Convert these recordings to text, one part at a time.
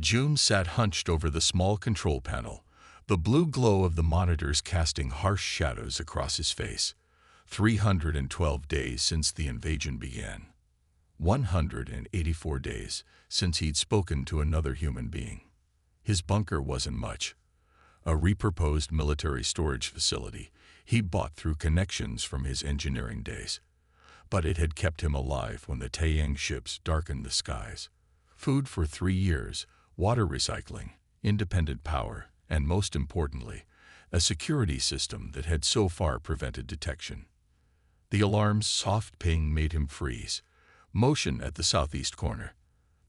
June sat hunched over the small control panel, the blue glow of the monitors casting harsh shadows across his face. 312 days since the invasion began. 184 days since he'd spoken to another human being. His bunker wasn't much. A repurposed military storage facility he bought through connections from his engineering days. But it had kept him alive when the Taiyang ships darkened the skies. Food for 3 years, water recycling, independent power, and most importantly, a security system that had so far prevented detection. The alarm's soft ping made him freeze. Motion at the southeast corner.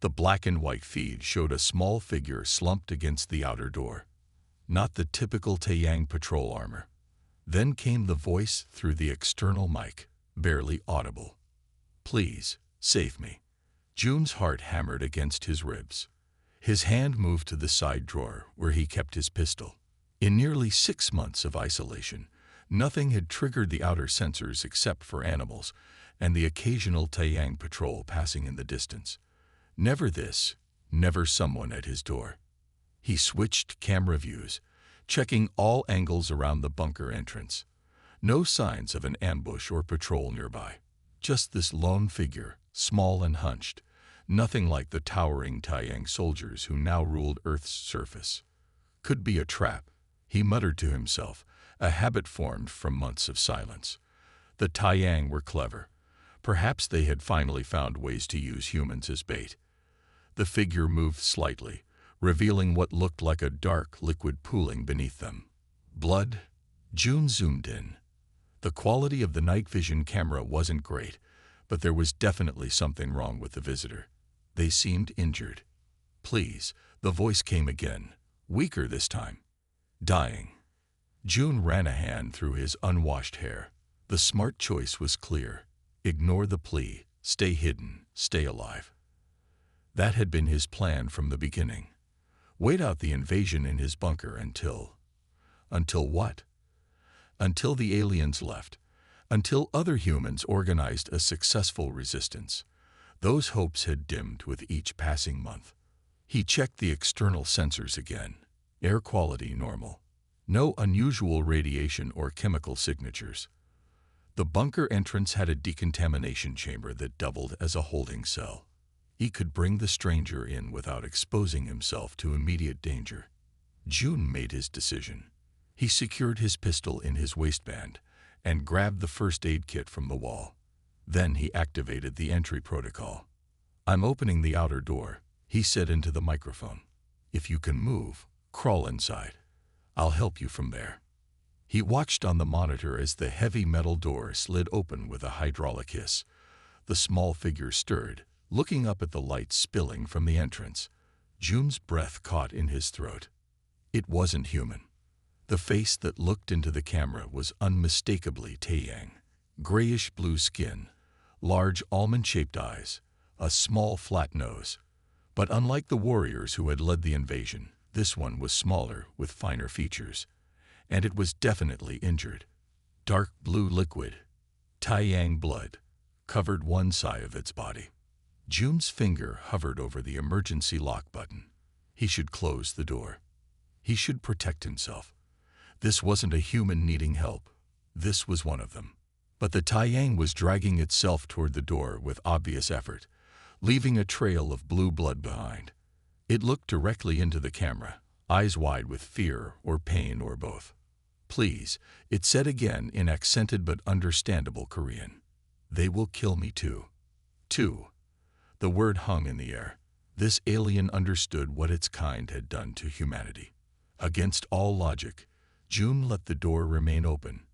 The black and white feed showed a small figure slumped against the outer door. Not the typical Taiyang patrol armor. Then came the voice through the external mic, barely audible. "Please, save me." June's heart hammered against his ribs. His hand moved to the side drawer where he kept his pistol. In nearly 6 months of isolation, nothing had triggered the outer sensors except for animals and the occasional Taiyang patrol passing in the distance. Never this, never someone at his door. He switched camera views, checking all angles around the bunker entrance. No signs of an ambush or patrol nearby. Just this lone figure, small and hunched, nothing like the towering Taiyang soldiers who now ruled Earth's surface. Could be a trap, he muttered to himself, a habit formed from months of silence. The Taiyang were clever. Perhaps they had finally found ways to use humans as bait. The figure moved slightly, revealing what looked like a dark liquid pooling beneath them. Blood? June zoomed in. The quality of the night vision camera wasn't great, but there was definitely something wrong with the visitor. They seemed injured. "Please," the voice came again, weaker this time. "Dying." June ran a hand through his unwashed hair. The smart choice was clear. Ignore the plea, stay hidden, stay alive. That had been his plan from the beginning. Wait out the invasion in his bunker until what? Until the aliens left. Until other humans organized a successful resistance. Those hopes had dimmed with each passing month. He checked the external sensors again. Air quality normal. No unusual radiation or chemical signatures. The bunker entrance had a decontamination chamber that doubled as a holding cell. He could bring the stranger in without exposing himself to immediate danger. June made his decision. He secured his pistol in his waistband and grabbed the first aid kit from the wall. Then he activated the entry protocol. "I'm opening the outer door," he said into the microphone. "If you can move, crawl inside. I'll help you from there." He watched on the monitor as the heavy metal door slid open with a hydraulic hiss. The small figure stirred, looking up at the light spilling from the entrance. June's breath caught in his throat. It wasn't human. The face that looked into the camera was unmistakably Taiyang. Grayish-blue skin, large almond-shaped eyes, a small flat nose. But unlike the warriors who had led the invasion, this one was smaller with finer features. And it was definitely injured. Dark blue liquid, Taiyang blood, covered one side of its body. June's finger hovered over the emergency lock button. He should close the door. He should protect himself. This wasn't a human needing help. This was one of them. But the Taiyang was dragging itself toward the door with obvious effort, leaving a trail of blue blood behind. It looked directly into the camera, eyes wide with fear or pain or both. "Please," it said again in accented but understandable Korean. "They will kill me too." Too. The word hung in the air. This alien understood what its kind had done to humanity. Against all logic, June let the door remain open.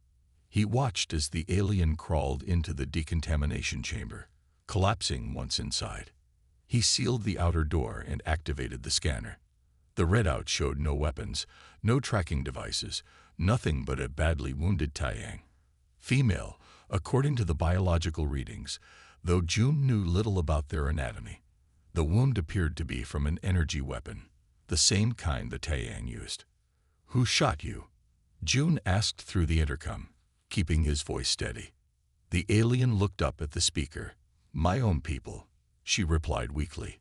He watched as the alien crawled into the decontamination chamber, collapsing once inside. He sealed the outer door and activated the scanner. The readout showed no weapons, no tracking devices, nothing but a badly wounded Taiyang. Female, according to the biological readings, though June knew little about their anatomy. The wound appeared to be from an energy weapon, the same kind the Taiyang used. "Who shot you?" June asked through the intercom, keeping his voice steady. The alien looked up at the speaker. "My own people," she replied weakly.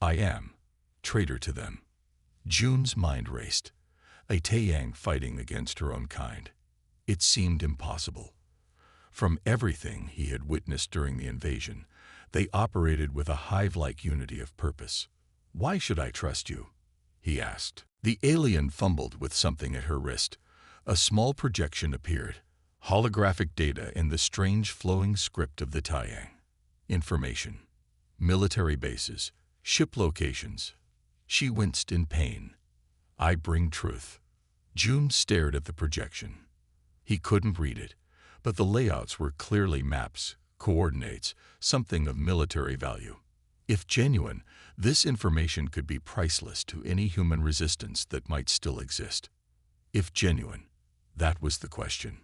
"I am." traitor to them. June's mind raced. A Taiyang fighting against her own kind. It seemed impossible. From everything he had witnessed during the invasion, they operated with a hive-like unity of purpose. "Why should I trust you?" he asked. The alien fumbled with something at her wrist. A small projection appeared. Holographic data in the strange flowing script of the Taiyang. Information. Military bases. Ship locations. She winced in pain. "I bring truth." June stared at the projection. He couldn't read it, but the layouts were clearly maps, coordinates, something of military value. If genuine, this information could be priceless to any human resistance that might still exist. If genuine, that was the question.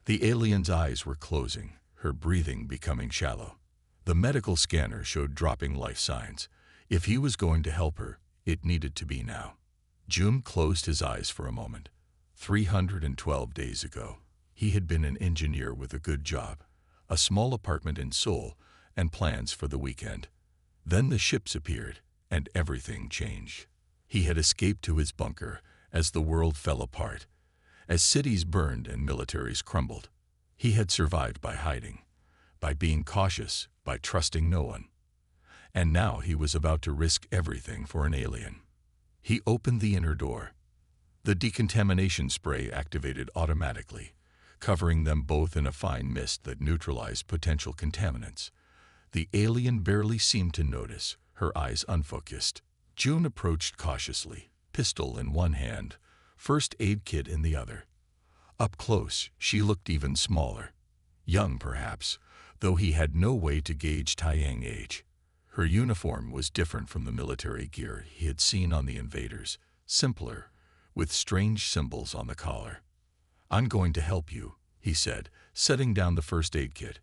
The alien's eyes were closing, her breathing becoming shallow. The medical scanner showed dropping life signs. If he was going to help her, it needed to be now. June closed his eyes for a moment. 312 days ago, he had been an engineer with a good job, a small apartment in Seoul, and plans for the weekend. Then the ships appeared, and everything changed. He had escaped to his bunker as the world fell apart, as cities burned and militaries crumbled. He had survived by hiding, by being cautious, by trusting no one. And now he was about to risk everything for an alien. He opened the inner door. The decontamination spray activated automatically, covering them both in a fine mist that neutralized potential contaminants. The alien barely seemed to notice, her eyes unfocused. June approached cautiously, pistol in one hand, first aid kit in the other. Up close, she looked even smaller. Young, perhaps, though he had no way to gauge Taiyang age. Her uniform was different from the military gear he had seen on the invaders, simpler, with strange symbols on the collar. "I'm going to help you," he said, setting down the first aid kit.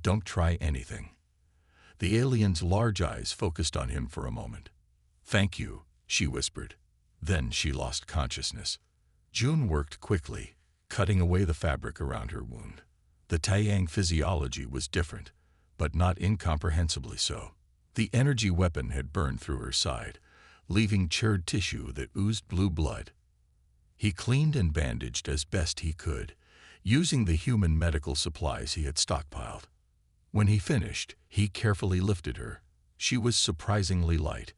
"Don't try anything." The alien's large eyes focused on him for a moment. "Thank you," she whispered. Then she lost consciousness. June worked quickly, cutting away the fabric around her wound. The Taiyang physiology was different, but not incomprehensibly so. The energy weapon had burned through her side, leaving charred tissue that oozed blue blood. He cleaned and bandaged as best he could, using the human medical supplies he had stockpiled. When he finished, he carefully lifted her. She was surprisingly light,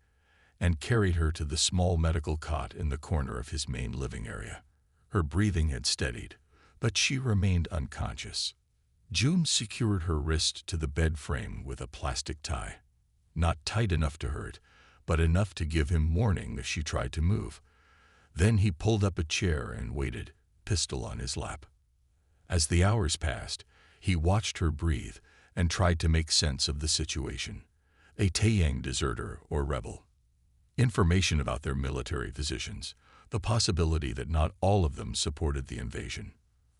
and carried her to the small medical cot in the corner of his main living area. Her breathing had steadied, but she remained unconscious. June secured her wrist to the bed frame with a plastic tie. Not tight enough to hurt, but enough to give him warning if she tried to move. Then he pulled up a chair and waited, pistol on his lap. As the hours passed, he watched her breathe and tried to make sense of the situation. A Taiyang deserter or rebel. Information about their military positions, the possibility that not all of them supported the invasion.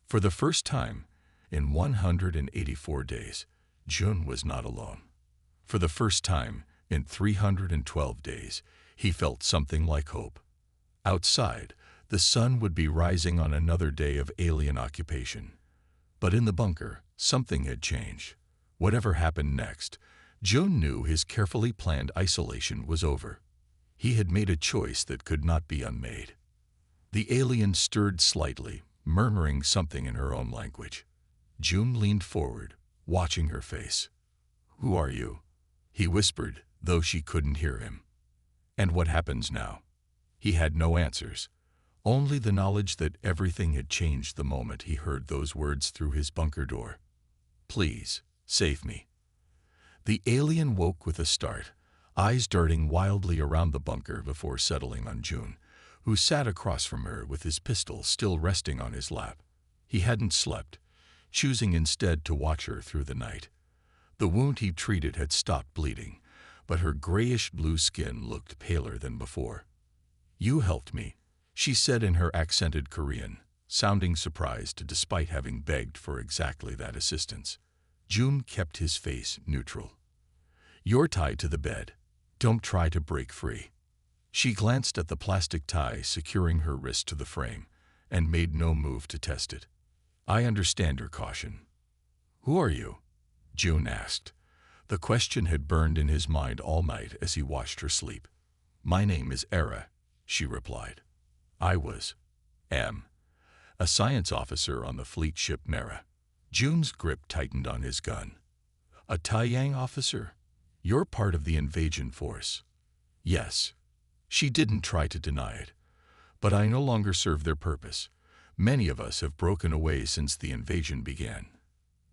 For the first time, in 184 days, June was not alone. For the first time, in 312 days, he felt something like hope. Outside, the sun would be rising on another day of alien occupation. But in the bunker, something had changed. Whatever happened next, June knew his carefully planned isolation was over. He had made a choice that could not be unmade. The alien stirred slightly, murmuring something in her own language. June leaned forward, watching her face. "Who are you?" he whispered, though she couldn't hear him. "And what happens now?" He had no answers, only the knowledge that everything had changed the moment he heard those words through his bunker door. "Please, save me." The alien woke with a start, eyes darting wildly around the bunker before settling on June, who sat across from her with his pistol still resting on his lap. He hadn't slept, choosing instead to watch her through the night. The wound he treated had stopped bleeding, but her grayish-blue skin looked paler than before. "You helped me," she said in her accented Korean, sounding surprised despite having begged for exactly that assistance. June kept his face neutral. "You're tied to the bed. Don't try to break free." She glanced at the plastic tie securing her wrist to the frame and made no move to test it. "I understand your caution." "Who are you?" June asked. The question had burned in his mind all night as he watched her sleep. My name is Era, she replied. I am a science officer on the fleet ship Mera. June's grip tightened on his gun. A Taiyang officer? You're part of the invasion force. Yes. She didn't try to deny it. But I no longer serve their purpose. Many of us have broken away since the invasion began.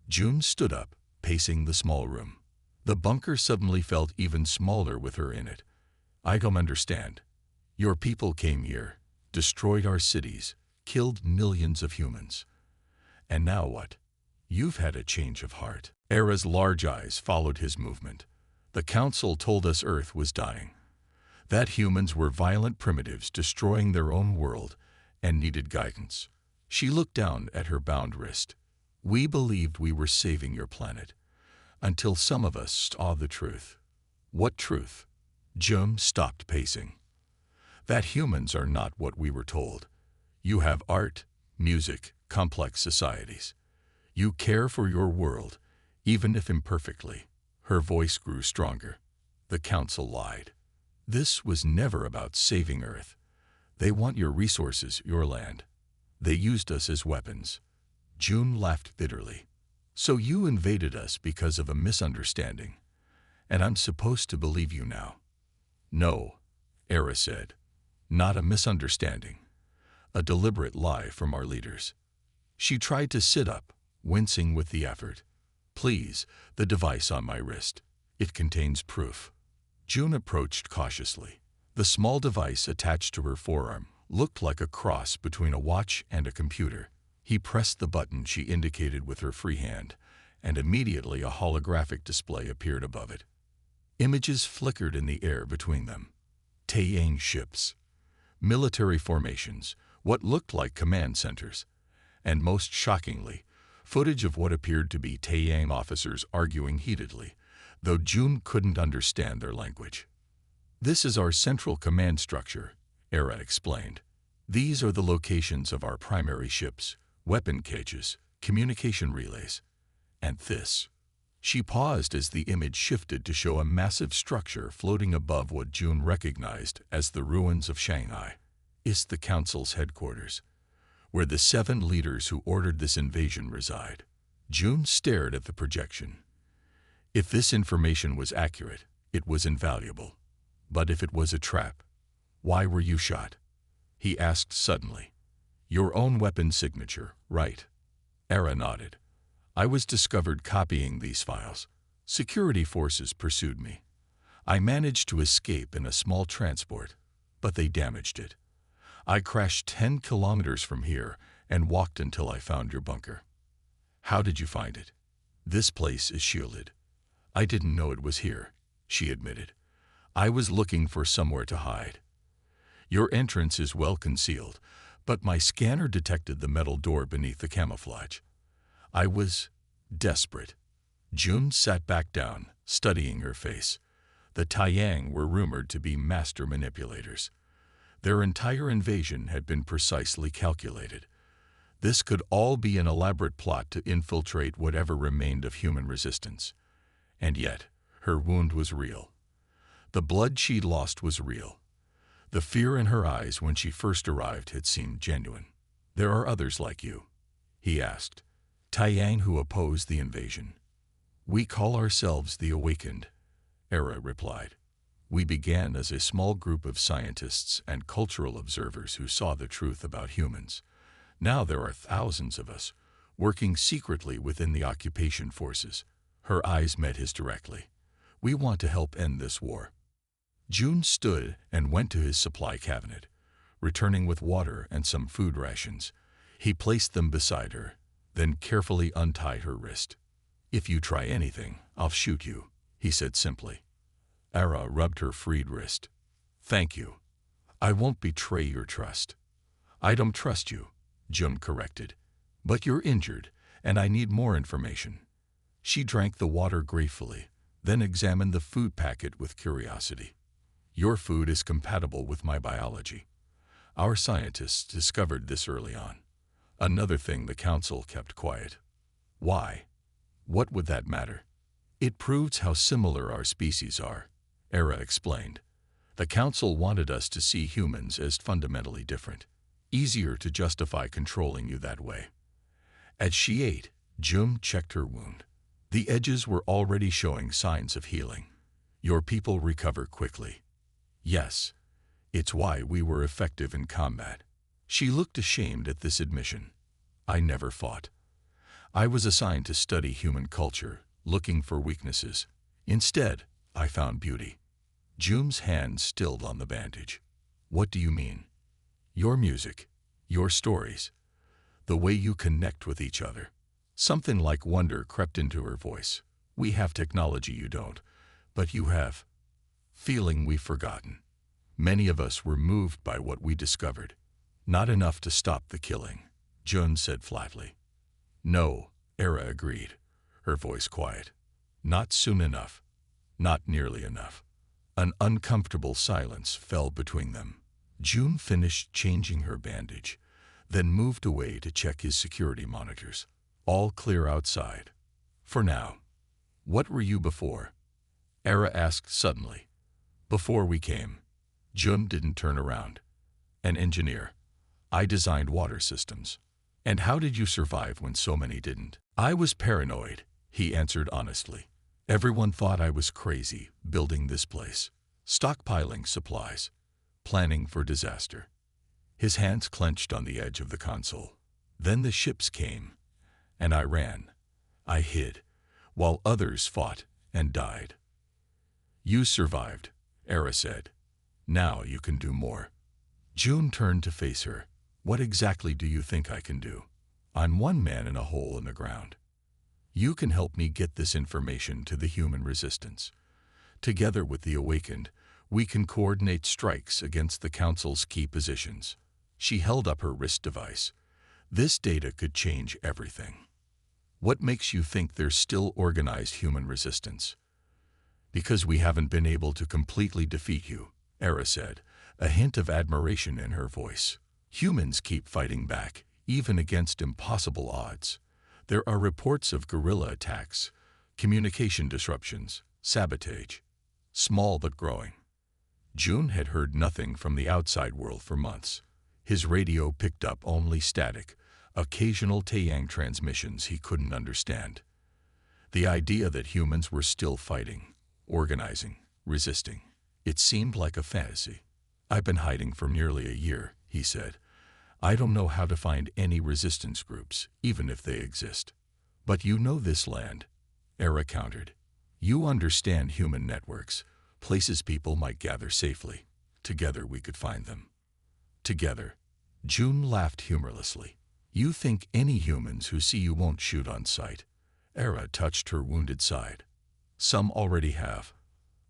June stood up, pacing the small room. The bunker suddenly felt even smaller with her in it. I don't understand. Your people came here, destroyed our cities, killed millions of humans. And now what? You've had a change of heart. Era's large eyes followed his movement. The council told us Earth was dying. That humans were violent primitives destroying their own world and needed guidance. She looked down at her bound wrist. We believed we were saving your planet, until some of us saw the truth. What truth? June stopped pacing. That humans are not what we were told. You have art, music, complex societies. You care for your world, even if imperfectly. Her voice grew stronger. The council lied. This was never about saving Earth. They want your resources, your land. They used us as weapons. June laughed bitterly. So you invaded us because of a misunderstanding, and I'm supposed to believe you now? No, Era said. Not a misunderstanding. A deliberate lie from our leaders. She tried to sit up, wincing with the effort. Please, the device on my wrist. It contains proof. June approached cautiously. The small device attached to her forearm looked like a cross between a watch and a computer. He pressed the button she indicated with her free hand, and immediately a holographic display appeared above it. Images flickered in the air between them. Taiyang ships, military formations, what looked like command centers, and most shockingly, footage of what appeared to be Taiyang officers arguing heatedly, though June couldn't understand their language. This is our central command structure, Era explained. These are the locations of our primary ships, weapon cages, communication relays. And this. She paused as the image shifted to show a massive structure floating above what June recognized as the ruins of Shanghai. It's the council's headquarters, where the 7 leaders who ordered this invasion reside. June stared at the projection. If this information was accurate, it was invaluable. But if it was a trap, why were you shot? He asked suddenly. Your own weapon signature, right? Era nodded. I was discovered copying these files. Security forces pursued me. I managed to escape in a small transport, but they damaged it. I crashed 10 kilometers from here and walked until I found your bunker. How did you find it? This place is shielded. I didn't know it was here, she admitted. I was looking for somewhere to hide. Your entrance is well concealed, but my scanner detected the metal door beneath the camouflage. I was desperate. June sat back down, studying her face. The Taiyang were rumored to be master manipulators. Their entire invasion had been precisely calculated. This could all be an elaborate plot to infiltrate whatever remained of human resistance. And yet, her wound was real. The blood she'd lost was real. The fear in her eyes when she first arrived had seemed genuine. There are others like you, he asked. Taiyang who opposed the invasion. We call ourselves the Awakened, Era replied. We began as a small group of scientists and cultural observers who saw the truth about humans. Now there are thousands of us, working secretly within the occupation forces. Her eyes met his directly. We want to help end this war. June stood and went to his supply cabinet, returning with water and some food rations. He placed them beside her, then carefully untied her wrist. If you try anything, I'll shoot you, he said simply. Era rubbed her freed wrist. Thank you. I won't betray your trust. I don't trust you, June corrected. But you're injured, and I need more information. She drank the water gratefully, then examined the food packet with curiosity. Your food is compatible with my biology. Our scientists discovered this early on. Another thing the council kept quiet. Why? What would that matter? It proves how similar our species are, Era explained. The council wanted us to see humans as fundamentally different. Easier to justify controlling you that way. As she ate, June checked her wound. The edges were already showing signs of healing. Your people recover quickly. Yes, it's why we were effective in combat. She looked ashamed at this admission. I never fought. I was assigned to study human culture, looking for weaknesses. Instead, I found beauty. June's hand stilled on the bandage. What do you mean? Your music, your stories, the way you connect with each other. Something like wonder crept into her voice. We have technology you don't, but you have. Feeling we've forgotten. Many of us were moved by what we discovered. Not enough to stop the killing, June said flatly. No, Era agreed, her voice quiet. Not soon enough. Not nearly enough. An uncomfortable silence fell between them. June finished changing her bandage, then moved away to check his security monitors. All clear outside. For now. What were you before? Era asked suddenly. Before we came. June didn't turn around. An engineer. I designed water systems. And how did you survive when so many didn't? I was paranoid, he answered honestly. Everyone thought I was crazy, building this place, stockpiling supplies, planning for disaster. His hands clenched on the edge of the console. Then the ships came, and I ran. I hid, while others fought and died. You survived, Era said. Now you can do more. June turned to face her. What exactly do you think I can do? I'm one man in a hole in the ground. You can help me get this information to the human resistance. Together with the Awakened, we can coordinate strikes against the Council's key positions. She held up her wrist device. This data could change everything. What makes you think there's still organized human resistance? Because we haven't been able to completely defeat you, Era said, a hint of admiration in her voice. Humans keep fighting back, even against impossible odds. There are reports of guerrilla attacks, communication disruptions, sabotage. Small but growing. June had heard nothing from the outside world for months. His radio picked up only static, occasional Taiyang transmissions he couldn't understand. The idea that humans were still fighting, organizing, resisting. It seemed like a fantasy. I've been hiding for nearly a year, he said. I don't know how to find any resistance groups, even if they exist. But you know this land, Era countered. You understand human networks, places people might gather safely. Together we could find them. Together. June laughed humorlessly. You think any humans who see you won't shoot on sight? Era touched her wounded side. Some already have.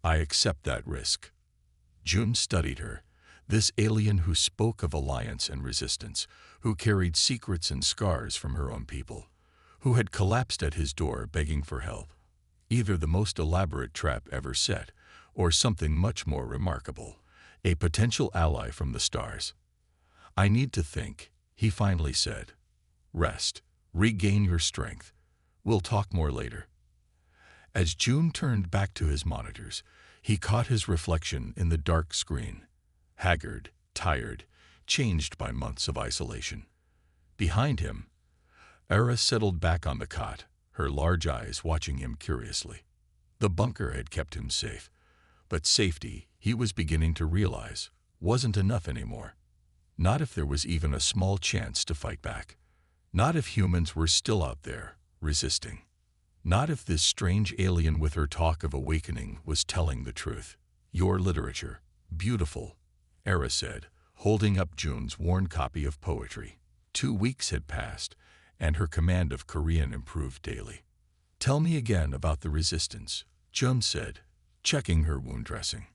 I accept that risk. June studied her. This alien who spoke of alliance and resistance, who carried secrets and scars from her own people, who had collapsed at his door begging for help. Either the most elaborate trap ever set, or something much more remarkable, a potential ally from the stars. I need to think, he finally said. Rest, regain your strength. We'll talk more later. As June turned back to his monitors, he caught his reflection in the dark screen. Haggard, tired, changed by months of isolation. Behind him, Era settled back on the cot, her large eyes watching him curiously. The bunker had kept him safe, but safety, he was beginning to realize, wasn't enough anymore. Not if there was even a small chance to fight back. Not if humans were still out there, resisting. Not if this strange alien with her talk of awakening was telling the truth. Your literature, beautiful, Era said, holding up June's worn copy of poetry. 2 weeks had passed, and her command of Korean improved daily. Tell me again about the resistance, June said, checking her wound dressing.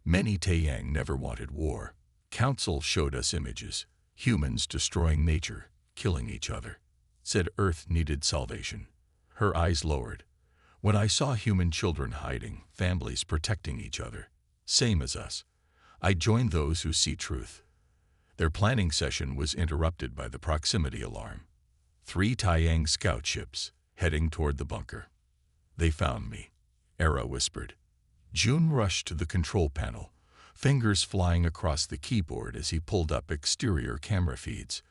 Many Taiyang never wanted war. Council showed us images, humans destroying nature, killing each other. Said Earth needed salvation. Her eyes lowered. When I saw human children hiding, families protecting each other, same as us, I joined those who see truth. Their planning session was interrupted by the proximity alarm. 3 Taiyang scout ships, heading toward the bunker. They found me, Era whispered. June rushed to the control panel, fingers flying across the keyboard as he pulled up exterior camera feeds.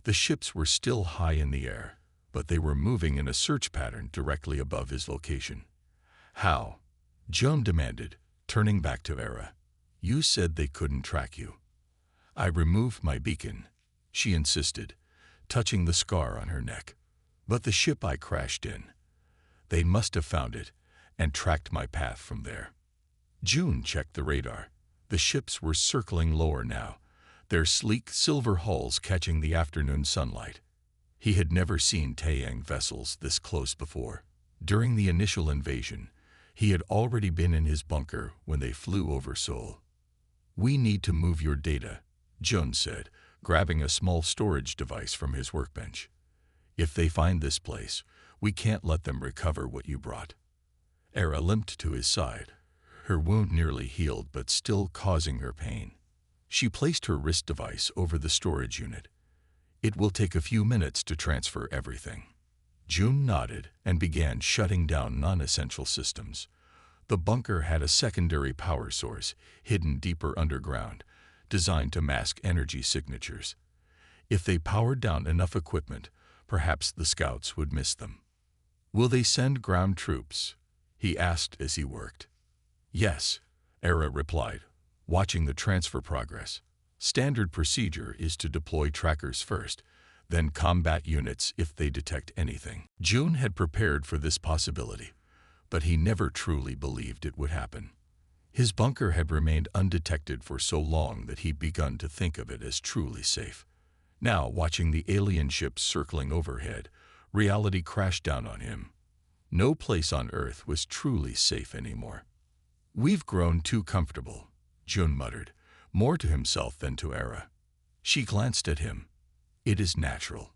The ships were still high in the air, but they were moving in a search pattern directly above his location. "How?" Joan demanded, turning back to Era. "You said they couldn't track you." "I removed my beacon," she insisted, touching the scar on her neck. "But the ship I crashed in. They must have found it and tracked my path from there." June checked the radar. The ships were circling lower now, their sleek silver hulls catching the afternoon sunlight. He had never seen Taiyang vessels this close before. During the initial invasion, he had already been in his bunker when they flew over Seoul. "We need to move your data," Jun said, grabbing a small storage device from his workbench. "If they find this place, we can't let them recover what you brought." Era limped to his side, her wound nearly healed but still causing her pain. She placed her wrist device over the storage unit. "It will take a few minutes to transfer everything." June nodded and began shutting down non-essential systems. The bunker had a secondary power source, hidden deeper underground, designed to mask energy signatures. If they powered down enough equipment, perhaps the scouts would miss them. "Will they send ground troops?" he asked as he worked. "Yes," Era replied, watching the transfer progress. "Standard procedure is to deploy trackers first, then combat units if they detect anything." June had prepared for this possibility, but he never truly believed it would happen. His bunker had remained undetected for so long that he'd begun to think of it as truly safe. Now, watching the alien ships circling overhead, reality crashed down on him. No place on Earth was truly safe anymore. "We've grown too comfortable," Jun muttered, more to himself than to Era. She glanced at him. "It is natural.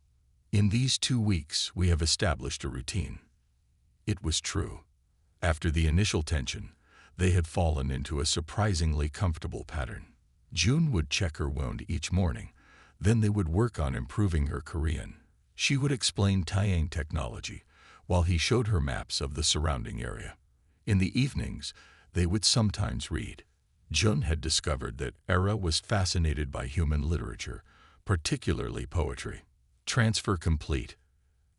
In these 2 weeks, we have established a routine." It was true. After the initial tension, they had fallen into a surprisingly comfortable pattern. June would check her wound each morning, then they would work on improving her Korean. She would explain Taiyang technology, while he showed her maps of the surrounding area. In the evenings, they would sometimes read. Jun had discovered that Era was fascinated by human literature, particularly poetry. "Transfer complete,"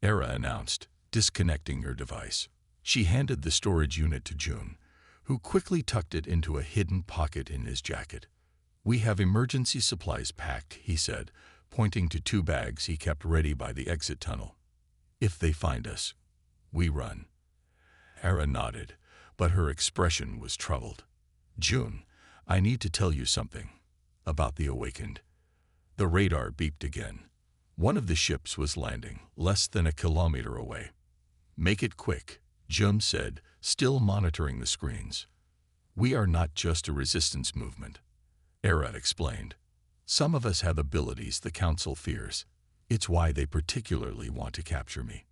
Era announced, disconnecting her device. She handed the storage unit to Jun, who quickly tucked it into a hidden pocket in his jacket. "We have emergency supplies packed," he said, pointing to 2 bags he kept ready by the exit tunnel. "If they find us, we run." Era nodded, but her expression was troubled. "June, I need to tell you something about the Awakened." The radar beeped again. One of the ships was landing, less than a kilometer away. "Make it quick," Jun said, still monitoring the screens. "We are not just a resistance movement," Era explained. "Some of us have abilities the Council fears. It's why they particularly want to capture me."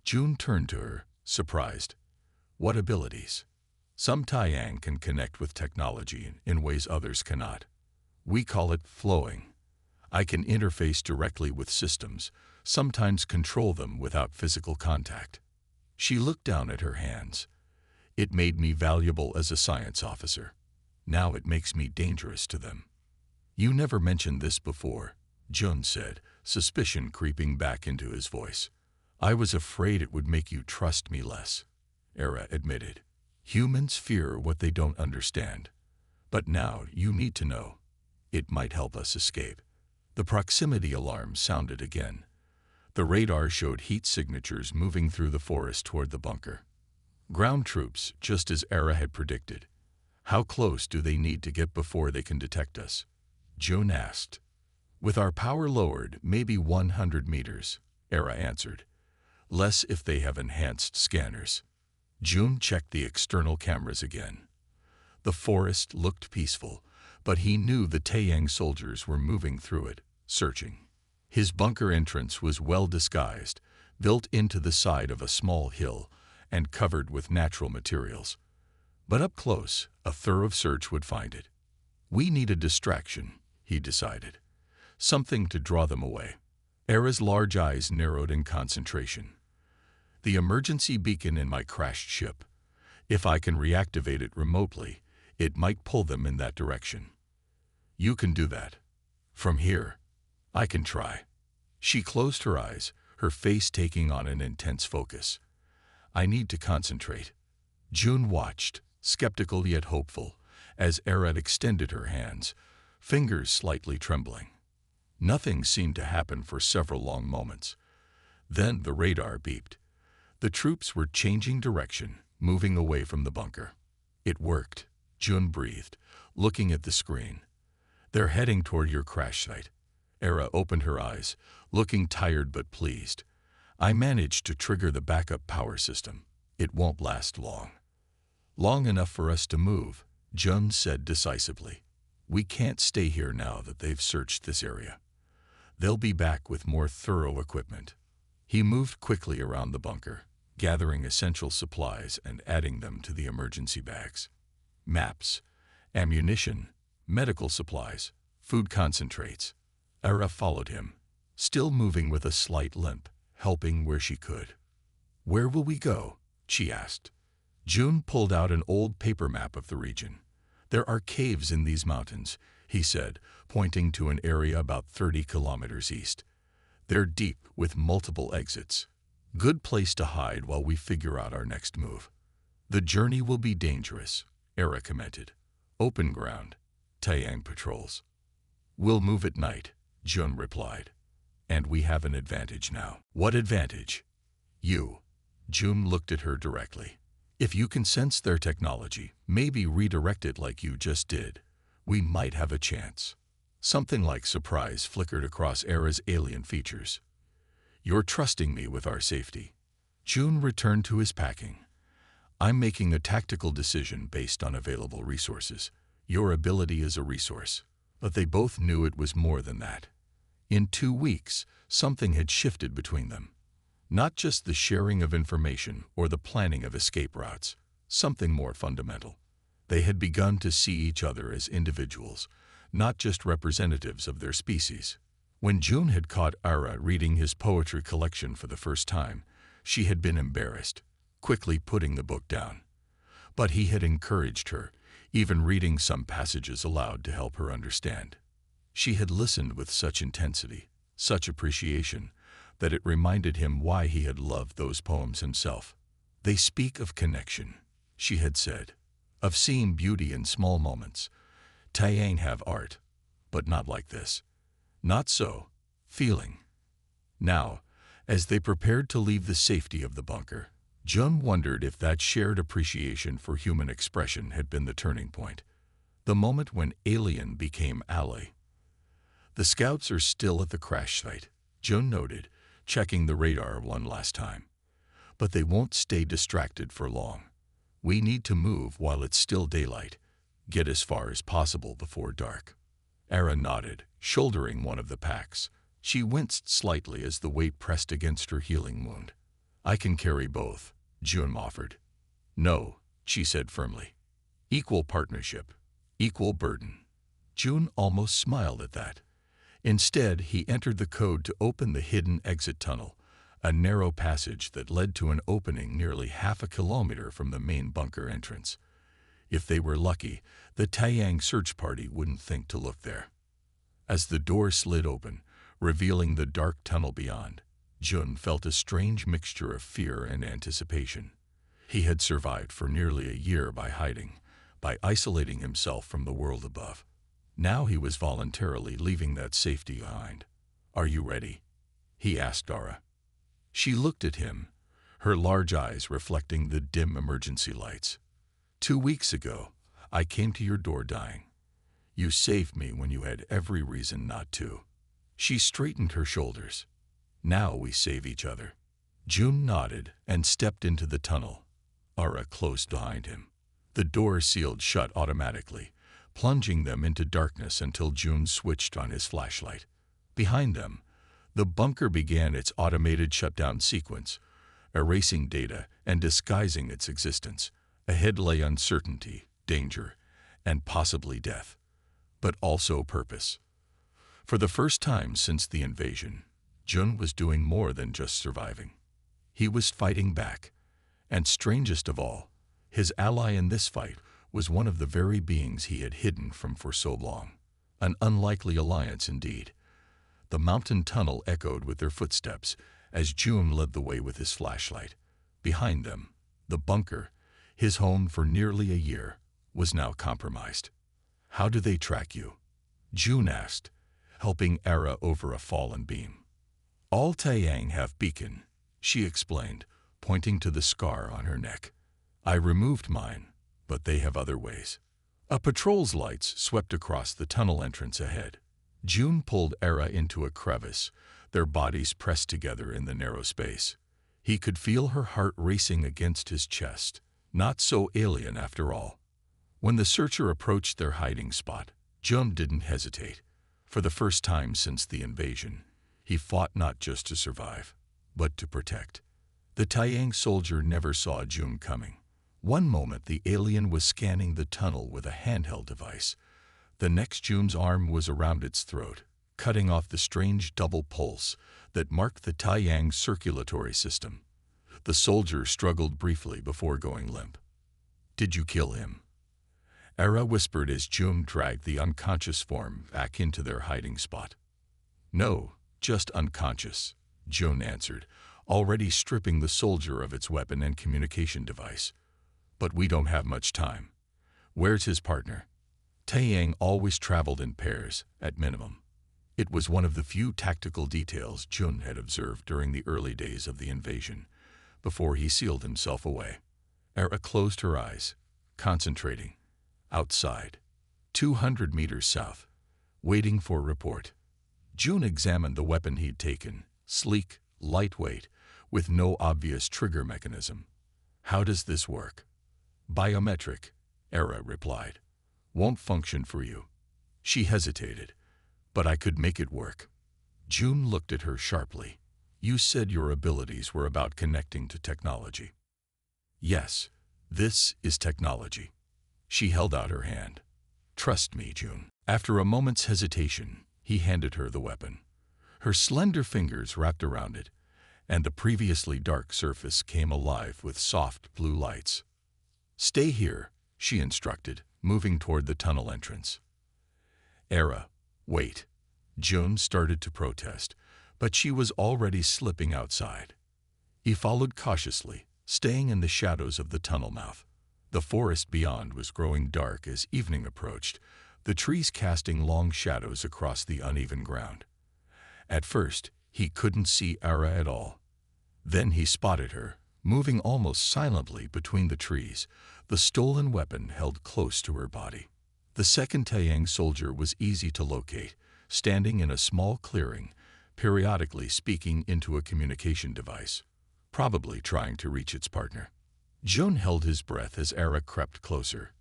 June turned to her, surprised. "What abilities?" "Some Taiyang can connect with technology in ways others cannot. We call it flowing. I can interface directly with systems, sometimes control them without physical contact." She looked down at her hands. "It made me valuable as a science officer. Now it makes me dangerous to them." "You never mentioned this before," Jun said, suspicion creeping back into his voice. "I was afraid it would make you trust me less," Era admitted. "Humans fear what they don't understand. But now you need to know. It might help us escape." The proximity alarm sounded again. The radar showed heat signatures moving through the forest toward the bunker. Ground troops, just as Era had predicted. "How close do they need to get before they can detect us?" June asked. "With our power lowered, maybe 100 meters, Era answered. "Less if they have enhanced scanners." June checked the external cameras again. The forest looked peaceful, but he knew the Taiyang soldiers were moving through it, searching. His bunker entrance was well disguised, built into the side of a small hill and covered with natural materials. But up close, a thorough search would find it. "We need a distraction," he decided. "Something to draw them away." Era's large eyes narrowed in concentration. "The emergency beacon in my crashed ship. If I can reactivate it remotely, It might pull them in that direction. You can do that. From here, I can try. She closed her eyes, her face taking on an intense focus. I need to concentrate. June watched, skeptical yet hopeful, as Era extended her hands, fingers slightly trembling. Nothing seemed to happen for several long moments. Then the radar beeped. The troops were changing direction, moving away from the bunker. It worked, June breathed, looking at the screen. They're heading toward your crash site. Era opened her eyes, looking tired but pleased. I managed to trigger the backup power system. It won't last long. Long enough for us to move, June said decisively. We can't stay here now that they've searched this area. They'll be back with more thorough equipment. He moved quickly around the bunker, gathering essential supplies and adding them to the emergency bags. Maps, ammunition, medical supplies, food concentrates. Era followed him, still moving with a slight limp, helping where she could. Where will we go? She asked. June pulled out an old paper map of the region. There are caves in these mountains, he said, pointing to an area about 30 kilometers east. They're deep, with multiple exits. Good place to hide while we figure out our next move. The journey will be dangerous, Era commented. Open ground, Taiyang patrols. We'll move at night, Jun replied. And we have an advantage now. What advantage? You. Jun looked at her directly. If you can sense their technology, maybe redirect it like you just did, we might have a chance. Something like surprise flickered across Era's alien features. You're trusting me with our safety. Jun returned to his packing. I'm making a tactical decision based on available resources. Your ability is a resource. But they both knew it was more than that. In 2 weeks, something had shifted between them. Not just the sharing of information or the planning of escape routes, something more fundamental. They had begun to see each other as individuals, not just representatives of their species. When June had caught Ara reading his poetry collection for the first time, she had been embarrassed, quickly putting the book down. But he had encouraged her, even reading some passages aloud to help her understand. She had listened with such intensity, such appreciation, that it reminded him why he had loved those poems himself. They speak of connection, she had said, of seeing beauty in small moments. Taiyang have art, but not like this. Not so, feeling. Now, as they prepared to leave the safety of the bunker, Jun wondered if that shared appreciation for human expression had been the turning point, the moment when alien became ally. The scouts are still at the crash site, Jun noted, checking the radar one last time. But they won't stay distracted for long. We need to move while it's still daylight, get as far as possible before dark. Ara nodded, shouldering one of the packs. She winced slightly as the weight pressed against her healing wound. I can carry both, Jun offered. No, she said firmly. Equal partnership, equal burden. Jun almost smiled at that. Instead, he entered the code to open the hidden exit tunnel, a narrow passage that led to an opening nearly half a kilometer from the main bunker entrance. If they were lucky, the Taiyang search party wouldn't think to look there. As the door slid open, revealing the dark tunnel beyond, Jun felt a strange mixture of fear and anticipation. He had survived for nearly a year by hiding, by isolating himself from the world above. Now he was voluntarily leaving that safety behind. Are you ready? He asked Ara. She looked at him, her large eyes reflecting the dim emergency lights. 2 weeks ago, I came to your door dying. You saved me when you had every reason not to. She straightened her shoulders. Now we save each other. Jun nodded and stepped into the tunnel. Ara closed behind him. The door sealed shut automatically, plunging them into darkness until Jun switched on his flashlight. Behind them, the bunker began its automated shutdown sequence, erasing data and disguising its existence. Ahead lay uncertainty, danger, and possibly death, but also purpose. For the first time since the invasion, Jun was doing more than just surviving. He was fighting back, and strangest of all, his ally in this fight was one of the very beings he had hidden from for so long. An unlikely alliance indeed. The mountain tunnel echoed with their footsteps as June led the way with his flashlight. Behind them, the bunker, his home for nearly a year, was now compromised. "How do they track you?" June asked, helping Era over a fallen beam. "All Taiyang have beacon," she explained, pointing to the scar on her neck. "I removed mine, but they have other ways." A patrol's lights swept across the tunnel entrance ahead. June pulled Era into a crevice, their bodies pressed together in the narrow space. He could feel her heart racing against his chest. Not so alien after all. When the searcher approached their hiding spot, June didn't hesitate. For the first time since the invasion, he fought not just to survive, but to protect. The Taiyang soldier never saw June coming. One moment the alien was scanning the tunnel with a handheld device. The next June's arm was around its throat, cutting off the strange double pulse that marked the Taiyang circulatory system. The soldier struggled briefly before going limp. "Did you kill him?" Era whispered as June dragged the unconscious form back into their hiding spot. "No, just unconscious," June answered, already stripping the soldier of its weapon and communication device. "But we don't have much time. Where's his partner?" Taiyang always traveled in pairs, at minimum. It was one of the few tactical details June had observed during the early days of the invasion, before he sealed himself away. Era closed her eyes, concentrating. Outside, 200 meters south, waiting for report. June examined the weapon he'd taken, sleek, lightweight, with no obvious trigger mechanism. "How does this work?" "Biometric," Era replied. "Won't function for you." She hesitated. "But I could make it work." June looked at her sharply. "You said your abilities were about connecting to technology." "Yes, this is technology." She held out her hand. "Trust me, June." After a moment's hesitation, he handed her the weapon. Her slender fingers wrapped around it, and the previously dark surface came alive with soft blue lights. "Stay here," she instructed, moving toward the tunnel entrance. "Era, wait." June started to protest, but she was already slipping outside. He followed cautiously, staying in the shadows of the tunnel mouth. The forest beyond was growing dark as evening approached, the trees casting long shadows across the uneven ground. At first, he couldn't see Era at all. Then he spotted her, moving almost silently between the trees, the stolen weapon held close to her body. The second Taiyang soldier was easy to locate, standing in a small clearing, periodically speaking into a communication device, probably trying to reach its partner. June held his breath as Era crept closer.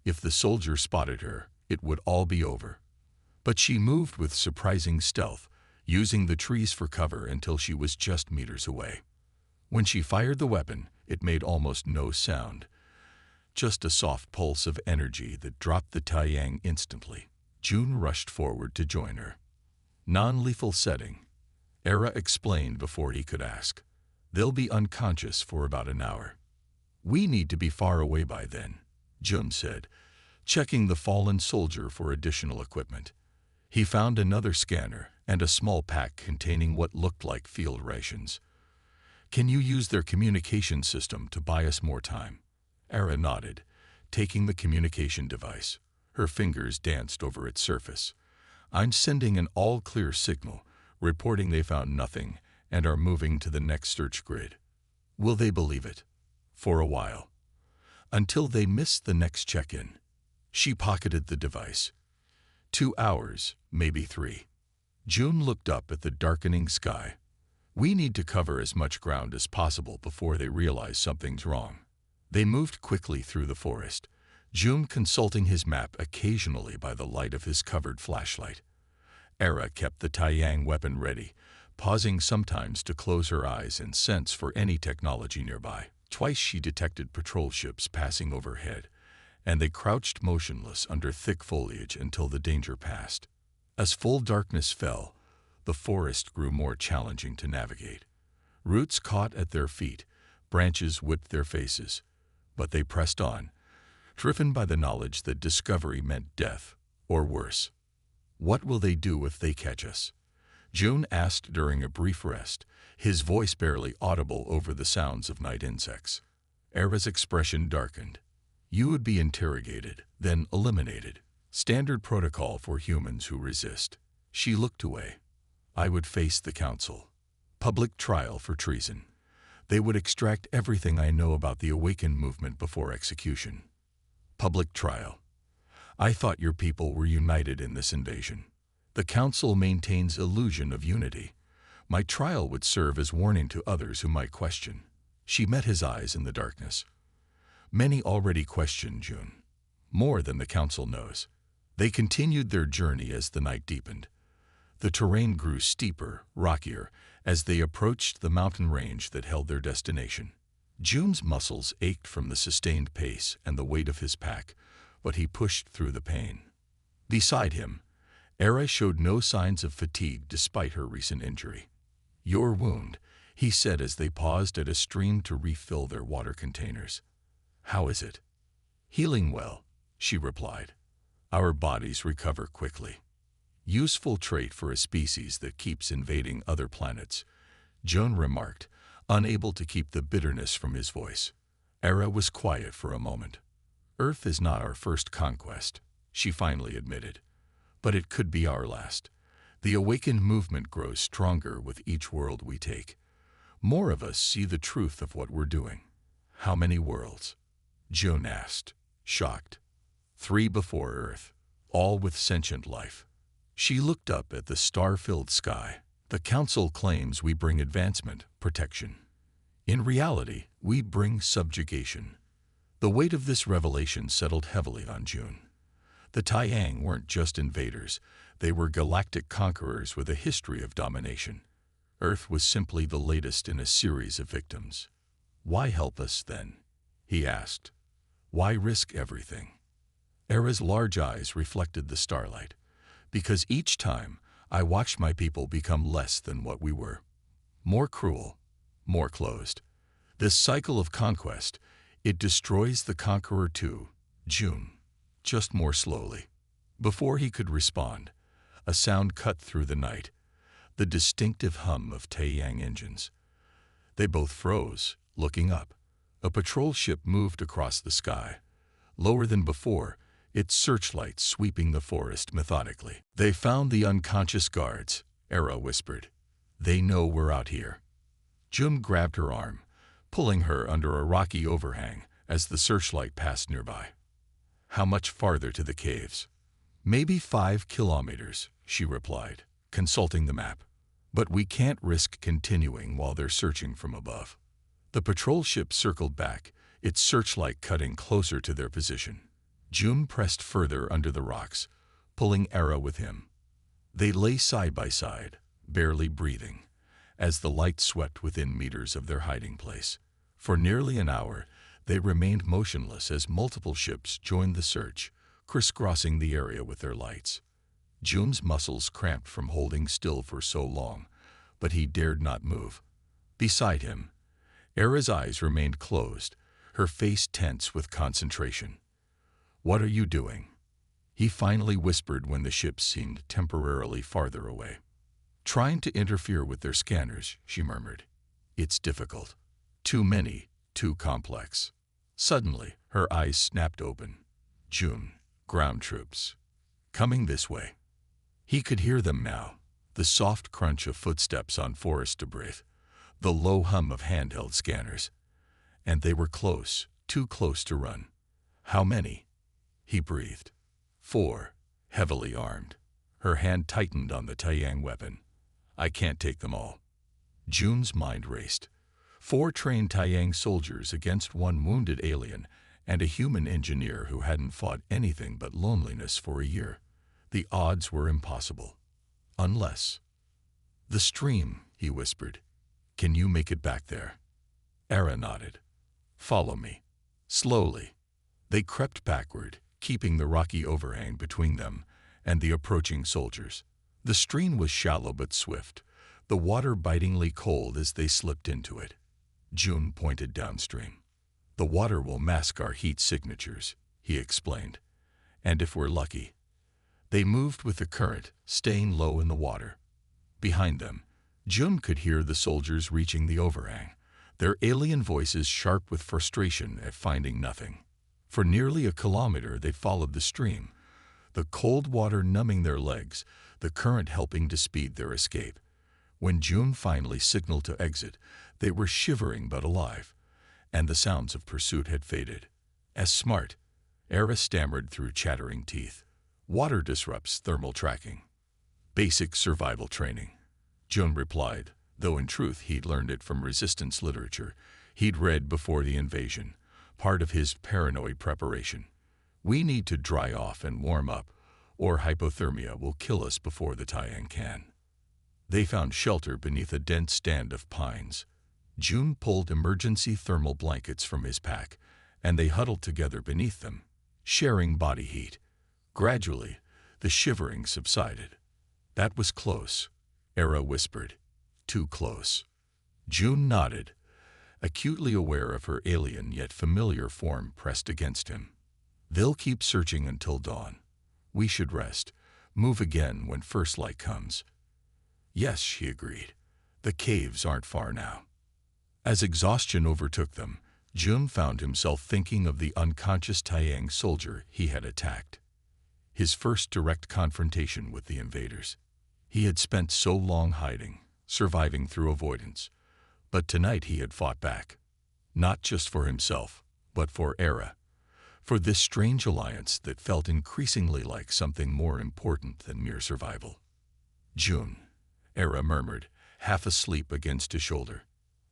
If the soldier spotted her, it would all be over. But she moved with surprising stealth, using the trees for cover until she was just meters away. When she fired the weapon, it made almost no sound, just a soft pulse of energy that dropped the Taiyang instantly. June rushed forward to join her. "Non-lethal setting," Era explained before he could ask. "They'll be unconscious for about an hour." "We need to be far away by then," June said, checking the fallen soldier for additional equipment. He found another scanner and a small pack containing what looked like field rations. "Can you use their communication system to buy us more time?" Era nodded, taking the communication device. Her fingers danced over its surface. "I'm sending an all-clear signal, reporting they found nothing and are moving to the next search grid." "Will they believe it?" "For a while. Until they miss the next check-in." She pocketed the device. 2 hours, maybe 3. June looked up at the darkening sky. "We need to cover as much ground as possible before they realize something's wrong." They moved quickly through the forest, June consulting his map occasionally by the light of his covered flashlight. Era kept the Taiyang weapon ready, pausing sometimes to close her eyes and sense for any technology nearby. Twice she detected patrol ships passing overhead, and they crouched motionless under thick foliage until the danger passed. As full darkness fell, the forest grew more challenging to navigate. Roots caught at their feet, branches whipped their faces, but they pressed on, driven by the knowledge that discovery meant death, or worse. What will they do if they catch us? June asked during a brief rest, his voice barely audible over the sounds of night insects. Era's expression darkened. You would be interrogated, then eliminated. Standard protocol for humans who resist. She looked away. I would face the council. Public trial for treason. They would extract everything I know about the awakened movement before execution. Public trial. I thought your people were united in this invasion. The council maintains illusion of unity. My trial would serve as warning to others who might question. She met his eyes in the darkness. Many already questioned June. More than the council knows. They continued their journey as the night deepened. The terrain grew steeper, rockier, as they approached the mountain range that held their destination. June's muscles ached from the sustained pace and the weight of his pack, but he pushed through the pain. Beside him, Era showed no signs of fatigue despite her recent injury. Your wound, he said as they paused at a stream to refill their water containers. How is it? Healing well, she replied. Our bodies recover quickly. Useful trait for a species that keeps invading other planets, June remarked, unable to keep the bitterness from his voice. Era was quiet for a moment. Earth is not our first conquest, she finally admitted. But it could be our last. The awakened movement grows stronger with each world we take. More of us see the truth of what we're doing. How many worlds? June asked, shocked. 3 before Earth, all with sentient life. She looked up at the star-filled sky. The council claims we bring advancement, protection. In reality, we bring subjugation. The weight of this revelation settled heavily on June. The Taiyang weren't just invaders, they were galactic conquerors with a history of domination. Earth was simply the latest in a series of victims. Why help us then? He asked. Why risk everything? Era's large eyes reflected the starlight. Because each time, I watched my people become less than what we were. More cruel, more closed. This cycle of conquest, it destroys the conqueror too, June. Just more slowly. Before he could respond, a sound cut through the night, the distinctive hum of Taiyang engines. They both froze, looking up. A patrol ship moved across the sky. Lower than before, its searchlight sweeping the forest methodically. They found the unconscious guards, Era whispered. They know we're out here. June grabbed her arm, pulling her under a rocky overhang as the searchlight passed nearby. How much farther to the caves? Maybe 5 kilometers, she replied, consulting the map. But we can't risk continuing while they're searching from above. The patrol ship circled back, its searchlight cutting closer to their position. June pressed further under the rocks, pulling Era with him. They lay side by side, barely breathing, as the light swept within meters of their hiding place. For nearly an hour, they remained motionless as multiple ships joined the search, crisscrossing the area with their lights. June's muscles cramped from holding still for so long, but he dared not move. Beside him, Era's eyes remained closed, her face tense with concentration. What are you doing? He finally whispered when the ship seemed temporarily farther away. Trying to interfere with their scanners, she murmured. It's difficult. Too many, too complex. Suddenly, her eyes snapped open. June, ground troops. Coming this way. He could hear them now, the soft crunch of footsteps on forest debris, the low hum of handheld scanners. And they were close, too close to run. How many? He breathed. 4, heavily armed. Her hand tightened on the Taiyang weapon. I can't take them all. June's mind raced. 4 trained Taiyang soldiers against 1 wounded alien and a human engineer who hadn't fought anything but loneliness for a year. The odds were impossible. Unless... The stream, he whispered. Can you make it back there? Era nodded. Follow me. Slowly. They crept backward, keeping the rocky overhang between them and the approaching soldiers. The stream was shallow but swift, the water bitingly cold as they slipped into it. June pointed downstream. The water will mask our heat signatures, he explained. "And if we're lucky." They moved with the current, staying low in the water. Behind them, Jun could hear the soldiers reaching the overhang, their alien voices sharp with frustration at finding nothing. For nearly a kilometer they followed the stream, the cold water numbing their legs, the current helping to speed their escape. When June finally signaled to exit, they were shivering but alive, and the sounds of pursuit had faded. "As smart," Era stammered through chattering teeth. "Water disrupts thermal tracking." "Basic survival training," June replied, though in truth he'd learned it from resistance literature he'd read before the invasion, part of his paranoid preparation. "We need to dry off and warm up, or hypothermia will kill us before the Taiyang can." They found shelter beneath a dense stand of pines. June pulled emergency thermal blankets from his pack, and they huddled together beneath them, sharing body heat. Gradually, the shivering subsided. "That was close," Era whispered. "Too close." June nodded, acutely aware of her alien yet familiar form pressed against him. "They'll keep searching until dawn. We should rest, move again when first light comes." "Yes," she agreed. "The caves aren't far now." As exhaustion overtook them, Jun found himself thinking of the unconscious Taiyang soldier he had attacked. His first direct confrontation with the invaders. He had spent so long hiding, surviving through avoidance, but tonight he had fought back. Not just for himself, but for Era. For this strange alliance that felt increasingly like something more important than mere survival. "June," Era murmured, half asleep against his shoulder.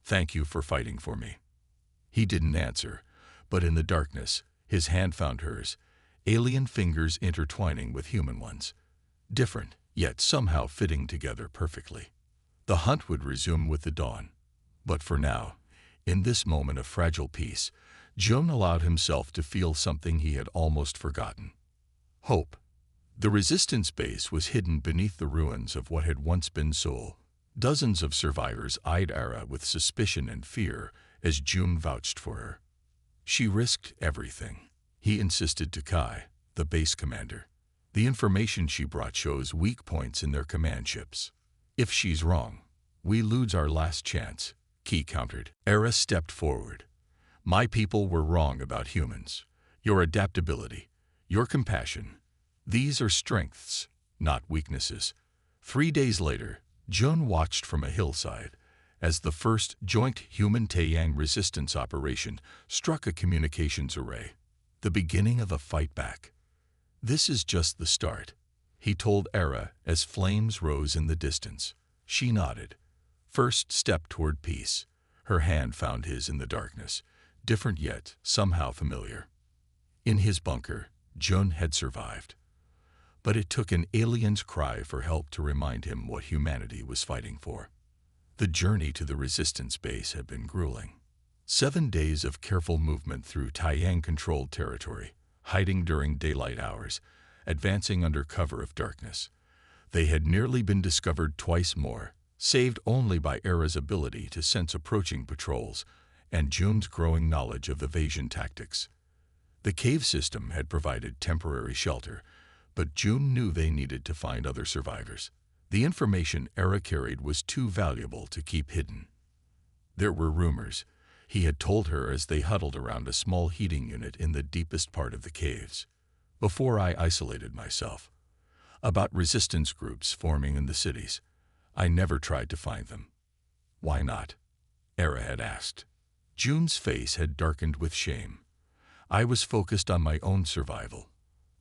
"Thank you for fighting for me." He didn't answer, but in the darkness, his hand found hers, alien fingers intertwining with human ones. Different, yet somehow fitting together perfectly. The hunt would resume with the dawn. But for now, in this moment of fragile peace, Jun allowed himself to feel something he had almost forgotten. Hope. The resistance base was hidden beneath the ruins of what had once been Seoul. Dozens of survivors eyed Era with suspicion and fear as June vouched for her. She risked everything, he insisted to Kai, the base commander. The information she brought shows weak points in their command ships. "If she's wrong, we lose our last chance," Ki countered. Era stepped forward. "My people were wrong about humans. Your adaptability, your compassion, these are strengths, not weaknesses." 3 days later, Jun watched from a hillside as the first joint human-Taiyang resistance operation struck a communications array, the beginning of a fight back. "This is just the start," he told Era as flames rose in the distance. She nodded. First step toward peace. Her hand found his in the darkness, different yet somehow familiar. In his bunker, Jun had survived. But it took an alien's cry for help to remind him what humanity was fighting for. The journey to the resistance base had been grueling. 7 days of careful movement through Taiyang-controlled territory, hiding during daylight hours, advancing under cover of darkness. They had nearly been discovered twice more, saved only by Era's ability to sense approaching patrols and Jun's growing knowledge of evasion tactics. The cave system had provided temporary shelter, but Jun knew they needed to find other survivors. The information Era carried was too valuable to keep hidden. There were rumors, he had told her as they huddled around a small heating unit in the deepest part of the caves, before I isolated myself, about resistance groups forming in the cities. I never tried to find them. "Why not?" Era had asked. Jun's face had darkened with shame. "I was focused on my own survival.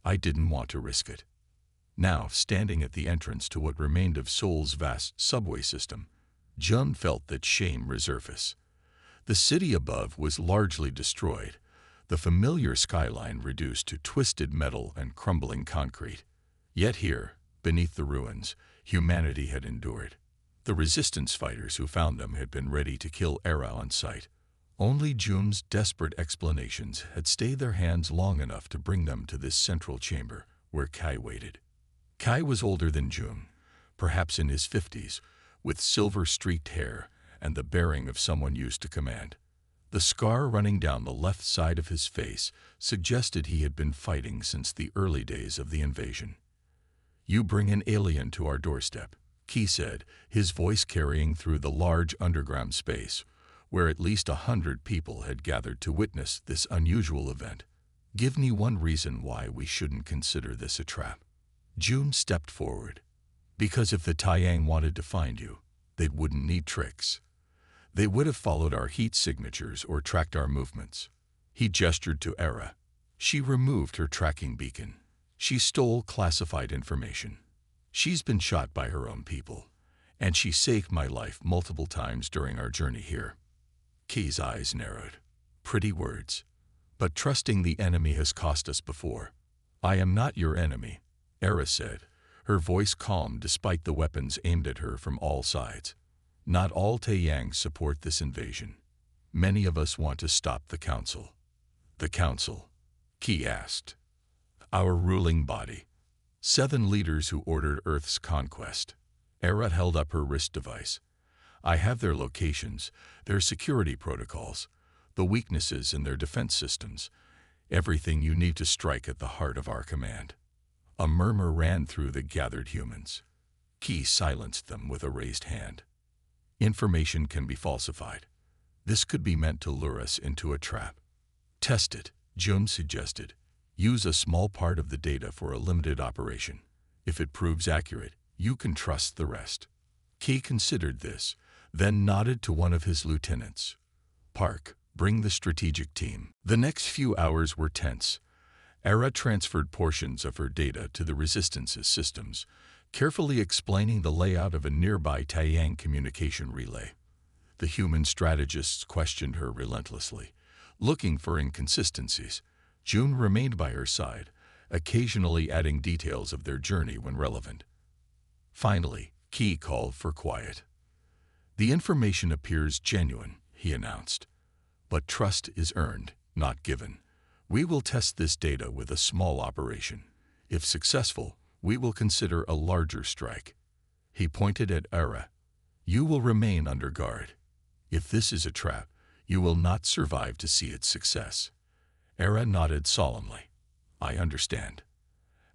I didn't want to risk it." Now, standing at the entrance to what remained of Seoul's vast subway system, Jun felt that shame resurface. The city above was largely destroyed, the familiar skyline reduced to twisted metal and crumbling concrete. Yet here, beneath the ruins, humanity had endured. The resistance fighters who found them had been ready to kill Era on sight. Only Jun's desperate explanations had stayed their hands long enough to bring them to this central chamber, where Kai waited. Kai was older than Jun, perhaps in his 50s, with silver-streaked hair and the bearing of someone used to command. The scar running down the left side of his face suggested he had been fighting since the early days of the invasion. "You bring an alien to our doorstep," Key said, his voice carrying through the large underground space, where at least 100 people had gathered to witness this unusual event. "Give me one reason why we shouldn't consider this a trap." June stepped forward. "Because if the Taiyang wanted to find you, they wouldn't need tricks. They would have followed our heat signatures or tracked our movements." He gestured to Era. "She removed her tracking beacon. She stole classified information. She's been shot by her own people, and she saved my life multiple times during our journey here." Key's eyes narrowed. "Pretty words. But trusting the enemy has cost us before." "I am not your enemy," Era said, her voice calm despite the weapons aimed at her from all sides. "Not all Taiyang support this invasion. Many of us want to stop the Council." "The Council?" Key asked. "Our ruling body. 7 leaders who ordered Earth's conquest." Era held up her wrist device. "I have their locations, their security protocols, the weaknesses in their defense systems, everything you need to strike at the heart of our command." A murmur ran through the gathered humans. Key silenced them with a raised hand. "Information can be falsified. This could be meant to lure us into a trap." "Test it," Jun suggested. "Use a small part of the data for a limited operation. If it proves accurate, you can trust the rest." Key considered this, then nodded to one of his lieutenants. "Park, bring the strategic team." The next few hours were tense. Era transferred portions of her data to the Resistance's systems, carefully explaining the layout of a nearby Taiyang communication relay. The human strategists questioned her relentlessly, looking for inconsistencies. June remained by her side, occasionally adding details of their journey when relevant. Finally, Key called for quiet. "The information appears genuine," he announced. "But trust is earned, not given. We will test this data with a small operation. If successful, we will consider a larger strike." He pointed at Era. "You will remain under guard. If this is a trap, you will not survive to see its success." Era nodded solemnly. "I understand."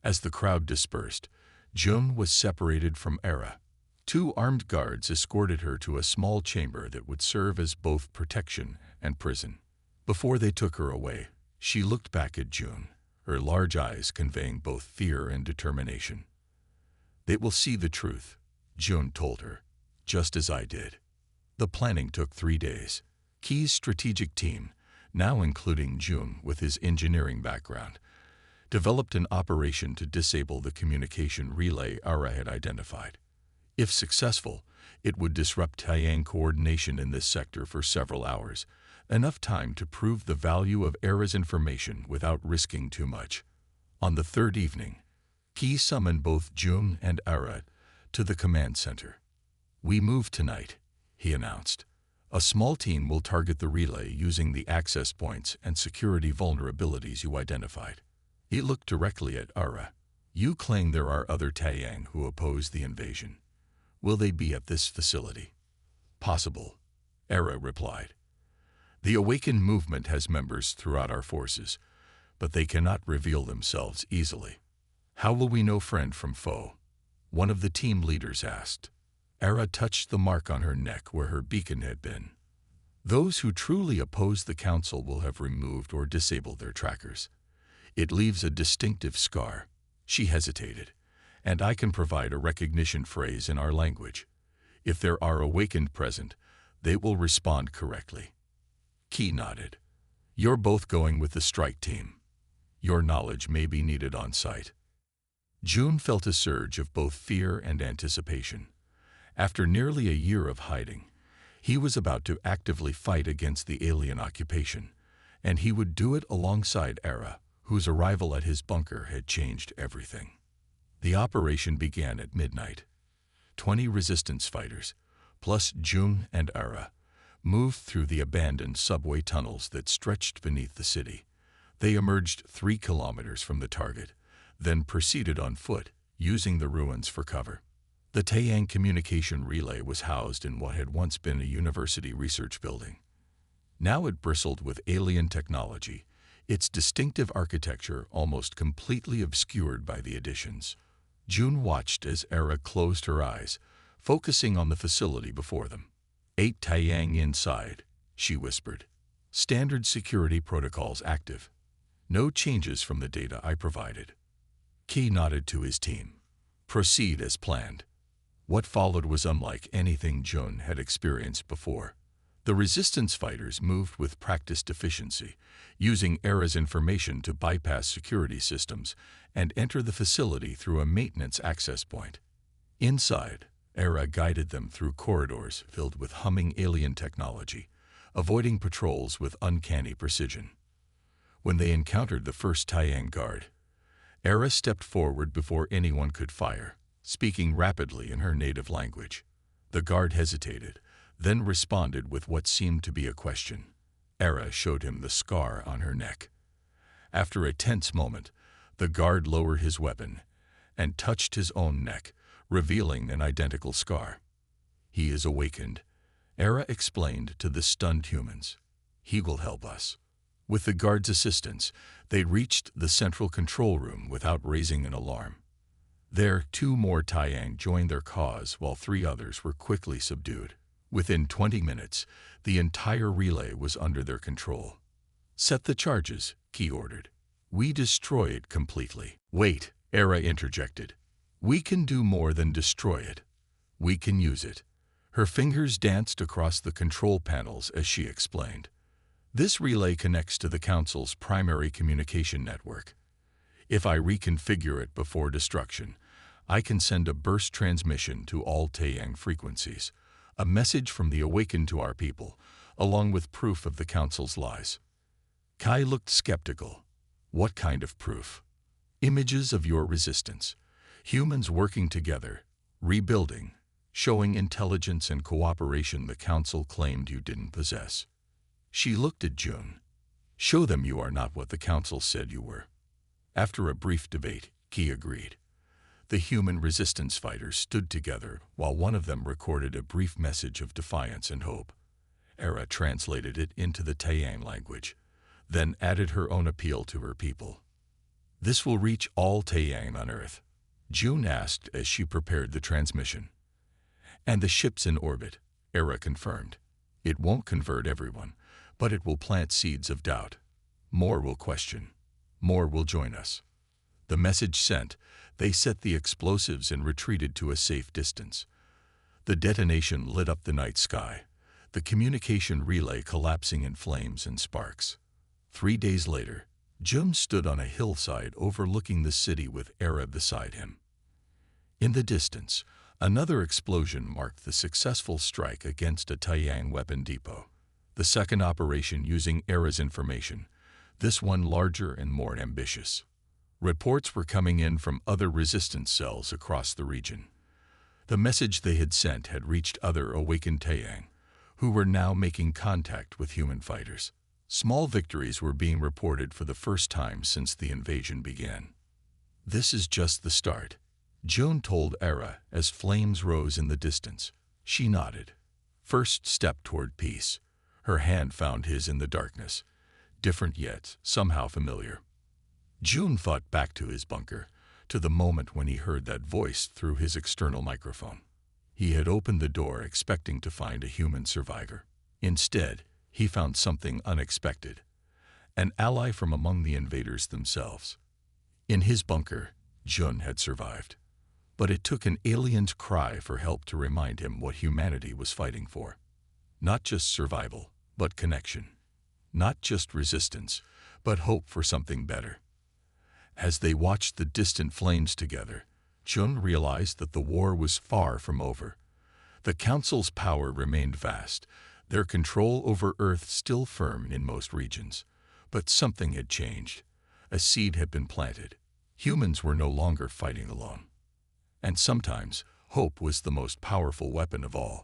As the crowd dispersed, Jun was separated from Era. 2 armed guards escorted her to a small chamber that would serve as both protection and prison. Before they took her away, she looked back at Jun, her large eyes conveying both fear and determination. "They will see the truth," Jun told her, "just as I did." The planning took 3 days. Key's strategic team, now including Jun with his engineering background, developed an operation to disable the communication relay Era had identified. If successful, it would disrupt Taiyang coordination in this sector for several hours, enough time to prove the value of Era's information without risking too much. On the 3rd evening, Key summoned both Jun and Era to the command center. "We move tonight," he announced. "A small team will target the relay using the access points and security vulnerabilities you identified." He looked directly at Era. "You claim there are other Taiyang who oppose the invasion. Will they be at this facility?" "Possible," Era replied. "The Awakened movement has members throughout our forces, but they cannot reveal themselves easily." "How will we know friend from foe?" one of the team leaders asked. Era touched the mark on her neck where her beacon had been. "Those who truly oppose the Council will have removed or disabled their trackers. It leaves a distinctive scar." She hesitated. "And I can provide a recognition phrase in our language. If there are Awakened present, they will respond correctly." Key nodded. "You're both going with the strike team. Your knowledge may be needed on site." Jun felt a surge of both fear and anticipation. After nearly a year of hiding, he was about to actively fight against the alien occupation, and he would do it alongside Era, whose arrival at his bunker had changed everything. The operation began at midnight. 20 resistance fighters, plus Jun and Era, moved through the abandoned subway tunnels that stretched beneath the city. They emerged 3 kilometers from the target, then proceeded on foot, using the ruins for cover. The Taiyang communication relay was housed in what had once been a university research building. Now it bristled with alien technology, its distinctive architecture almost completely obscured by the additions. June watched as Era closed her eyes, focusing on the facility before them. 8 Taiyang inside, she whispered. Standard security protocols active. No changes from the data I provided. Qi nodded to his team. Proceed as planned. What followed was unlike anything Jun had experienced before. The resistance fighters moved with practiced efficiency, using Era's information to bypass security systems and enter the facility through a maintenance access point. Inside, Era guided them through corridors filled with humming alien technology, avoiding patrols with uncanny precision. When they encountered the first Taiyang guard, Era stepped forward before anyone could fire, speaking rapidly in her native language. The guard hesitated, then responded with what seemed to be a question. Era showed him the scar on her neck. After a tense moment, the guard lowered his weapon and touched his own neck, revealing an identical scar. He is awakened, Era explained to the stunned humans. He will help us. With the guard's assistance, they reached the central control room without raising an alarm. There, 2 more Taiyang joined their cause while 3 others were quickly subdued. Within 20 minutes, the entire relay was under their control. Set the charges, Qi ordered. We destroy it completely. Wait, Era interjected. We can do more than destroy it. We can use it. Her fingers danced across the control panels as she explained. This relay connects to the Council's primary communication network. If I reconfigure it before destruction, I can send a burst transmission to all Taiyang frequencies, a message from the awakened to our people, along with proof of the Council's lies. Kai looked skeptical. What kind of proof? Images of your resistance. Humans working together, rebuilding, showing intelligence and cooperation the Council claimed you didn't possess. She looked at Jun. Show them you are not what the Council said you were. After a brief debate, Qi agreed. The human resistance fighters stood together while one of them recorded a brief message of defiance and hope. Era translated it into the Taiyang language, then added her own appeal to her people. This will reach all Taiyang on Earth, June asked as she prepared the transmission. And the ship's in orbit, Era confirmed. It won't convert everyone, but it will plant seeds of doubt. More will question. More will join us. The message sent, they set the explosives and retreated to a safe distance. The detonation lit up the night sky, the communication relay collapsing in flames and sparks. 3 days later, Jun stood on a hillside overlooking the city with Era beside him. In the distance, another explosion marked the successful strike against a Taiyang weapon depot. The second operation using Era's information, this one larger and more ambitious. Reports were coming in from other resistance cells across the region. The message they had sent had reached other awakened Taiyang, who were now making contact with human fighters. Small victories were being reported for the first time since the invasion began. This is just the start, Jun told Era as flames rose in the distance. She nodded. First step toward peace. Her hand found his in the darkness, different yet somehow familiar. Jun thought back to his bunker, to the moment when he heard that voice through his external microphone. He had opened the door expecting to find a human survivor. Instead, he found something unexpected, an ally from among the invaders themselves. In his bunker, Jun had survived. But it took an alien's cry for help to remind him what humanity was fighting for. Not just survival, but connection. Not just resistance, but hope for something better. As they watched the distant flames together, Jun realized that the war was far from over. The Council's power remained vast, their control over Earth still firm in most regions. But something had changed. A seed had been planted. Humans were no longer fighting alone. And sometimes, hope was the most powerful weapon of all.